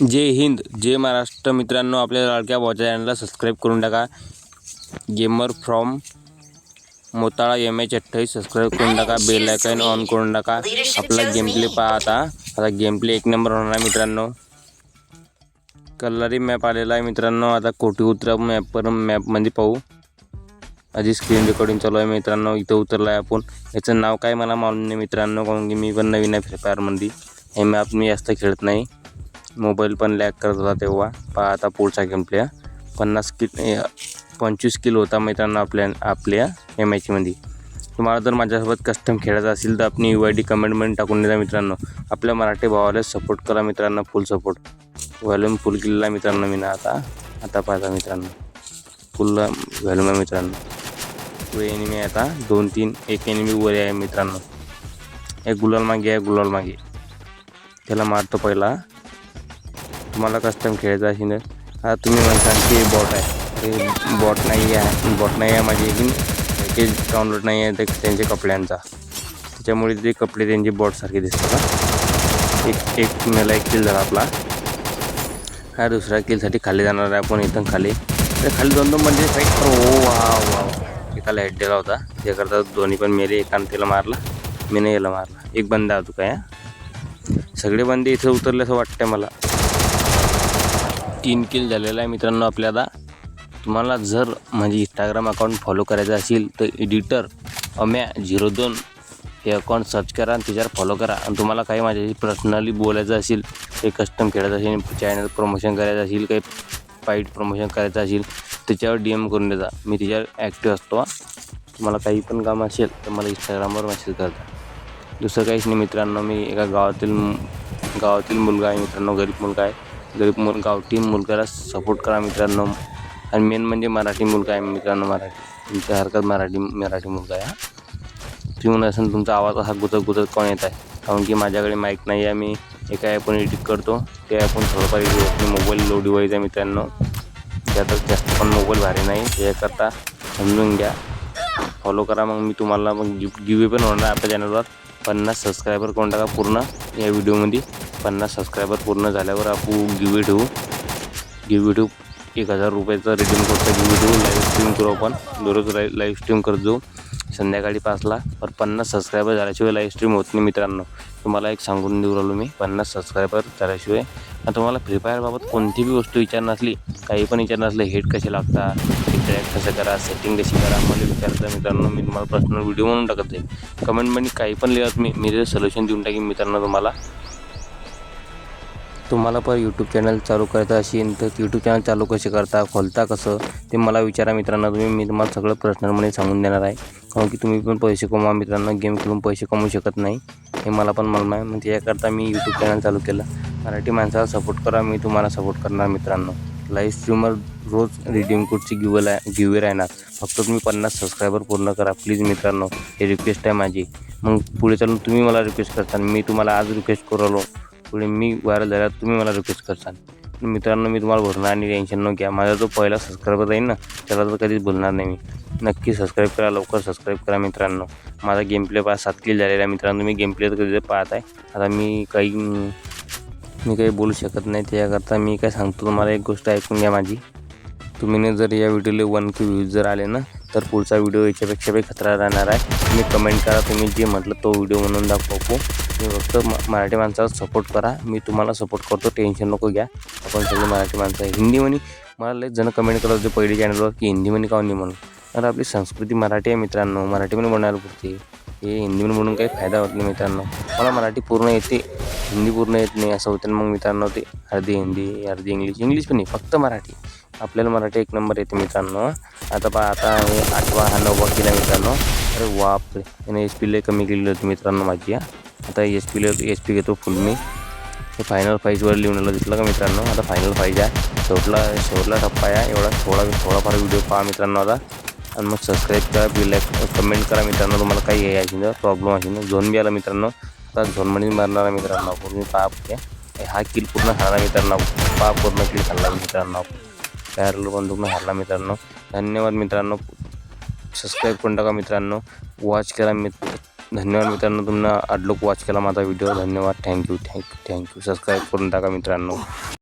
जय हिंद, जय महाराष्ट्र मित्रांनो. आपल्या लाडक्या भावाच्या चॅनलला सबस्क्राईब करून टाका. Gamer from Motala MH28 subscribe करून टाका. बेल आयकॉन ऑन करून टाका. आपला गेम प्ले पहा. आता गेम प्ले एक नंबर होणार आहे मित्रांनो. कल्लारी मॅप आलेला आहे मित्रांनो. आता कोठी उतरा मॅपमध्ये पाहू. आधी स्क्रीन रेकॉर्डिंग चालू आहे मित्रांनो. इथं उतरला आहे आपण. याचं नाव काय मला मालूम नाही मित्रांनो, कारण की मी पण नवीन आहे फ्री फायरमध्ये. हे मॅप मी जास्त खेळत नाही. मोबाईल पण लॅग करत होता तेव्हा. पहा आता पुढचा गेम प्ले. 25 किल होता मित्रांनो आपल्या या मॅचमध्ये. तुम्हाला जर माझ्यासोबत कस्टम खेळायचं असेल तर आपली UID कमेंटमध्ये टाकून द्या मित्रांनो. आपल्या मराठी भावाला सपोर्ट करा मित्रांनो, फुल सपोर्ट. व्हॉल्यूम फुल केलेला मित्रांनो मी ना आता पाहता मित्रांनो. फुल व्हॉल्यूम आहे मित्रांनो. पुढे एनिमी आहे आता 2-3. एक एनिमी वर आहे मित्रांनो. एक गुलाल मागे त्याला मारतो पहिला. तुम्हाला कस्टम खेळायचं असेल तर आता तुम्ही म्हणता की बॉट आहे. बॉट नाही आहे माझी पॅकेज डाउनलोड नाही आहे त्यांच्या कपड्यांचा, त्याच्यामुळे ते कपडे त्यांचे बॉटसारखे दिसतात. एक मला एक किल झाला आपला. हा दुसऱ्या किलसाठी खाली जाणार आहे आपण. इथून खाली 2 म्हणजे फाईट. वा एकाला हेड दिला होता. त्याकरता दोन्ही पण मेले. एकाने त्याला मारला, मी नाही याला मारला. एक बंदा होतो काय. सगळे बंदे इथं उतरले असं वाटतं मला. 3 किल झालेला आहे मित्रांनो आपल्याला. तुम्हाला जर म्हणजे इंस्टाग्राम अकाउंट फॉलो करायचं असेल तर एडिटर अम्या02 हे अकाउंट सर्च करा आणि त्याच्यावर फॉलो करा. आणि तुम्हाला काही माझ्याशी पर्सनली बोलायचं असेल, काही कस्टम खेळायचं असेल, चॅनल प्रमोशन करायचं असेल, काही फाईट प्रमोशन करायचं असेल, त्याच्यावर DM करून देता. मी त्याच्यावर ॲक्टिव्ह असतो. तुम्हाला काही पण काम असेल तर मला इंस्टाग्रामवर मेसेज करता. दुसरं काहीच नाही मित्रांनो. मी एका गावातील मुलगा आहे मित्रांनो. गरीब मुलगा आहे. गावठी मुलगाला सपोर्ट करा मित्रांनो. आणि मेन म्हणजे मराठी मुलगा आहे मित्रांनो. तुमच्या हरकत मराठी मुलगा आहे. तुम्ही म्हणत असेल तुमचा आवाज असा गुजत कोण येत आहे, कारण की माझ्याकडे माईक नाही आहे. मी एका ॲपवर एडिट करतो. ते ॲपवर थोडंफार मोबाईल लो डिवाईस आहे मित्रांनो. त्यातच जास्त पण मोबाईल भारी नाही. त्याकरता समजून घ्या. फॉलो करा. मग मी तुम्हाला गिव्ह पण होणार आपल्या चॅनलवर. 50 सबस्क्रायबर करून टाका पूर्ण या व्हिडिओमध्ये. 50 सबस्क्रायबर पूर्ण झाल्यावर आपण गिव्ह ठेवू. 1000 रुपयाचा रिडीम कोडचा गिव्ह ठेवू. लाईव्ह स्ट्रीम करू आपण. दररोज लाईव्ह स्ट्रीम करत जाऊ संध्याकाळी 5ला. पर 50 सबस्क्रायबर झाल्याशिवाय लाईव्ह स्ट्रीम होत नाही मित्रांनो. तुम्हाला एक सांगून देऊ राहिलो मी. 50 सबस्क्रायबर झाल्याशिवाय. तुम्हाला फ्री फायरबाबत कोणती बी वस्तू विचारणार असली, काही पण विचारणार असले, हेड कसे लागतात, ट्रॅक कसं करा, सेटिंग कशी करा, मला विचारता मित्रांनो. मी तुम्हाला पर्सनल व्हिडिओ म्हणून टाकत जाईल. कमेंटमध्ये काही पण लिहत मी ते सोल्युशन देऊन टाकीन मित्रांनो तुम्हाला पण यूट्यूब चॅनल चालू करायचं असेल तर यूट्यूब चॅनल चालू कसे करता, खोलता कसं, ते मला विचारा मित्रांनो तुम्ही. मी तुम्हाला सगळं पर्सनलमध्ये सांगून देणार आहे. कारण की तुम्ही पण पैसे कमवा मित्रांनो. गेम खेळून पैसे कमवू शकत नाही हे मला पण मालूम आहे. मग त्याकरता मी यूट्यूब चॅनल चालू केलं. मराठी माणसाला सपोर्ट करा. मी तुम्हाला सपोर्ट करणार मित्रांनो. लाईव्ह स्ट्रीमवर रोज रिडीम कोडची गिव्ह राहणार. फक्त तुम्ही 50 सबस्क्रायबर पूर्ण करा प्लीज मित्रांनो. हे रिक्वेस्ट आहे माझी. मग पुढे चालून तुम्ही मला रिक्वेस्ट करता. मी तुम्हाला आज रिक्वेस्ट करू आलो. पुढे मी व्हायरल झाल्यावर तुम्ही मला रिक्वेस्ट करताल मित्रांनो. मी तुम्हाला भरणार आणि टेन्शन न घ्या. माझा जो पहिला सबस्क्रायबर राहील ना, त्याला तर कधीच बोलणार नाही मी. नक्की सबस्क्राईब करा. लवकर सबस्क्राईब करा मित्रांनो. माझा गेम प्ले 7 किल झालेला आहे मित्रांनो. तुम्ही गेम प्ले तर कधी पाहत आहे. आता मी काही बोलू शकत नाही. त्याकरता मी काय सांगतो तुम्हाला, एक गोष्ट ऐकून घ्या माझी. तुम्ही जर या व्हिडिओला 1K व्ह्यूज जर आले ना, तर पुढचा व्हिडिओ याच्यापेक्षा खतरा राहणार आहे. तुम्ही कमेंट करा. तुम्ही जे म्हटलं तो व्हिडिओ म्हणून दाखवू. तुम्ही फक्त मराठी माणसाला सपोर्ट करा. मी तुम्हाला सपोर्ट करतो. टेन्शन नको घ्या. आपण सगळे मराठी माणसं आहे. हिंदी म्हणे मला लई जण कमेंट करत होते पहिले चॅनलवर की हिंदी म्हणे का नाही म्हणून. तर आपली संस्कृती मराठी आहे मित्रांनो. मराठीमध्ये बोलणार पुरते. हे हिंदीमध्ये म्हणून काही फायदा होत नाही मित्रांनो. मला मराठी पूर्ण येते, हिंदी पूर्ण येत नाही असं होतं मग मित्रांनो. ते अर्धी हिंदी अर्धी इंग्लिश पण नाही, फक्त मराठी. आपल्याला मराठी एक नंबर येते मित्रांनो. आता हे 8वा हा 9वा केला मित्रांनो. अरे बापरे, याने HP लई कमी केलेली होती मित्रांनो माझी. आता HP घेतो फुल मी. हे फायनल 5वर लिहून आलं दिसलं का मित्रांनो. आता फायनल 5 आहे. शेवटला टप्पा आहे. एवढा थोडाफार व्हिडिओ पहा मित्रांनो आता. आणि मग सबस्क्राईब करा, बेल कमेंट करा मित्रांनो. तुम्हाला काही हे असेल प्रॉब्लेम असेल. झोन बी आला मित्रांनो. आता झोनमध्ये मारणार आहे मित्रांनो. पूर्ण पहा हा किल पूर्ण खाणार मित्रांनो. पूर्ण किल खाल्ला मित्रांनो. पॅरल बंदूकनं हारला मित्रांनो. धन्यवाद मित्रांनो. सबस्क्राईब करून टाका मित्रांनो. वॉच करा धन्यवाद मित्रांनो. तुम्हाला आडलोक वॉच केला माझा व्हिडिओ. धन्यवाद. थँक्यू. सबस्क्राईब करून टाका मित्रांनो.